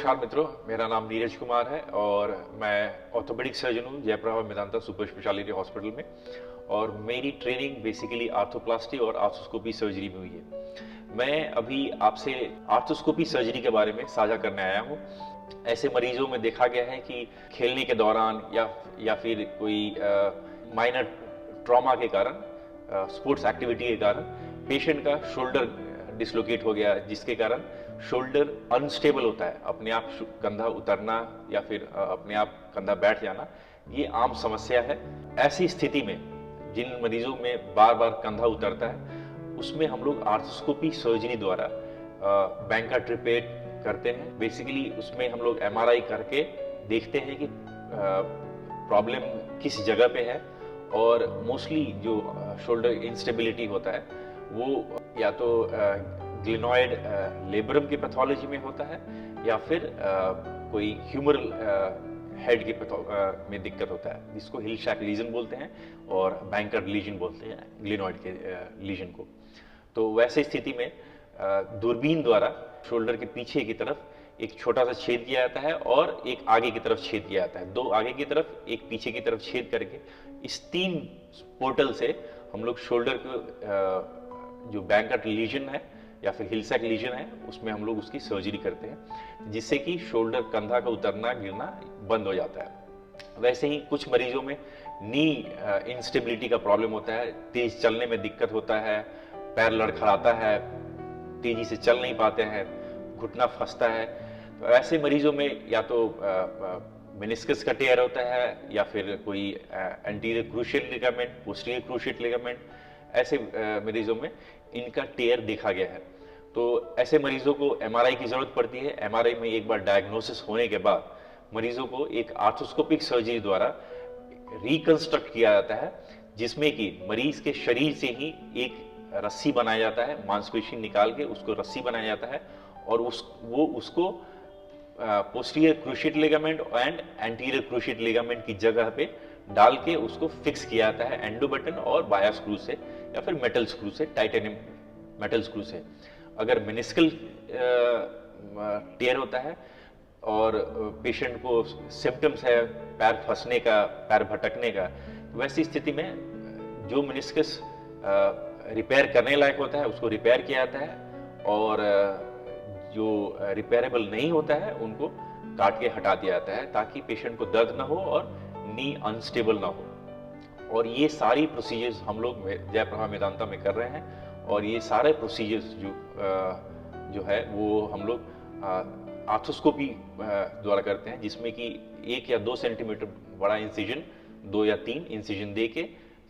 नमस्कार मित्रों, मेरा नाम नीरज कुमार है और मैं ऑर्थोपेडिक सर्जन हूँ Jayprabha Medanta super speciality hospital में। और मेरी ट्रेनिंग बेसिकली आर्थोप्लास्टी और आर्थोस्कोपी सर्जरी में हुई है। मैं अभी आपसे आर्थोस्कोपी सर्जरी के बारे में साझा करने आया हूँ। ऐसे मरीजों में देखा गया है कि खेलने के दौरान या फिर कोई माइनर ट्रॉमा के कारण, स्पोर्ट्स एक्टिविटी के कारण पेशेंट का शोल्डर डिसलोकेट हो गया, जिसके कारण शोल्डर अनस्टेबल होता है, अपने आप कंधा उतरना या फिर अपने आप कंधा बैठ जाना, ये आम समस्या है। ऐसी स्थिति में जिन मरीजों में बार बार कंधा उतरता है, उसमें हम लोग आर्थोस्कोपी सर्जरी द्वारा बैंका ट्रिपेट करते हैं। बेसिकली उसमें हम लोग एमआरआई करके देखते हैं कि प्रॉब्लम किस जगह पे है, और मोस्टली जो शोल्डर इंस्टेबिलिटी होता है वो या तो ग्लिनॉइड लेब्रम की पैथोलॉजी में होता है या फिर कोई ह्यूमरल हेड की में दिक्कत होता है, जिसको हिल शैक लीजन बोलते हैं और बैंकर लीजन बोलते हैं ग्लिनॉइड के लीजन को। तो वैसे स्थिति में दूरबीन द्वारा शोल्डर के पीछे की तरफ एक छोटा सा छेद किया जाता है और एक आगे की तरफ छेद किया जाता है। दो आगे की तरफ, एक पीछे की तरफ छेद करके इस 3 पोर्टल से हम लोग शोल्डर को जो बैंकर लीजन है या फिर हिल सैक लीजन है, उसमें हम लोग उसकी सर्जरी करते हैं, जिससे कि शोल्डर कंधा का उतरना गिरना बंद हो जाता है। वैसे ही कुछ मरीजों में नी इंस्टेबिलिटी का प्रॉब्लम होता है, तेज चलने में दिक्कत होता है, पैर लड़खड़ाता है, तेजी से चल नहीं पाते हैं, घुटना फंसता है। तो ऐसे मरीजों में या तो मेनिस्कस का टेयर होता है या फिर कोई anterior cruciate ligament, posterior cruciate ligament, ऐसे मरीजों में इनका टेयर देखा गया है। तो ऐसे मरीजों को एमआरआई की जरूरत पड़ती है। एमआरआई में एक बार डायग्नोसिस होने के बाद मरीजों को एक आर्थोस्कोपिक सर्जरी द्वारा रिकंस्ट्रक्ट किया जाता है, जिसमें कि मरीज के शरीर से ही एक रस्सी बनाया जाता है, मांसपेशी निकाल के उसको रस्सी बनाया जाता है और उसको posterior cruciate ligament and anterior cruciate ligament की जगह पे डाल के उसको फिक्स किया जाता है एंडो बटन और बाया स्क्रू से या फिर मेटल स्क्रू से, टाइटेनियम मेटल स्क्रू से। अगर मेनिस्कल टेयर होता है और पेशेंट को सिम्टम्स है पैर फंसने का, पैर भटकने का, वैसी स्थिति में जो मेनिस्कस रिपेयर करने लायक होता है उसको रिपेयर किया जाता है, और जो रिपेयरेबल नहीं होता है उनको काट के हटा दिया जाता है, ताकि पेशेंट को दर्द ना हो और नी अनस्टेबल ना हो। और ये सारी प्रोसीजर्स हम लोग जयप्रभा मेदांता में कर रहे हैं, और ये सारे प्रोसीजर्स जो है वो हम लोग आर्थोस्कोपी द्वारा करते हैं, जिसमें कि 1 या 2 सेंटीमीटर बड़ा इंसिजन, 2 या 3 इंसिजन दे के,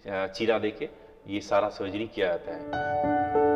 चीरा दे के ये सारा सर्जरी किया जाता है।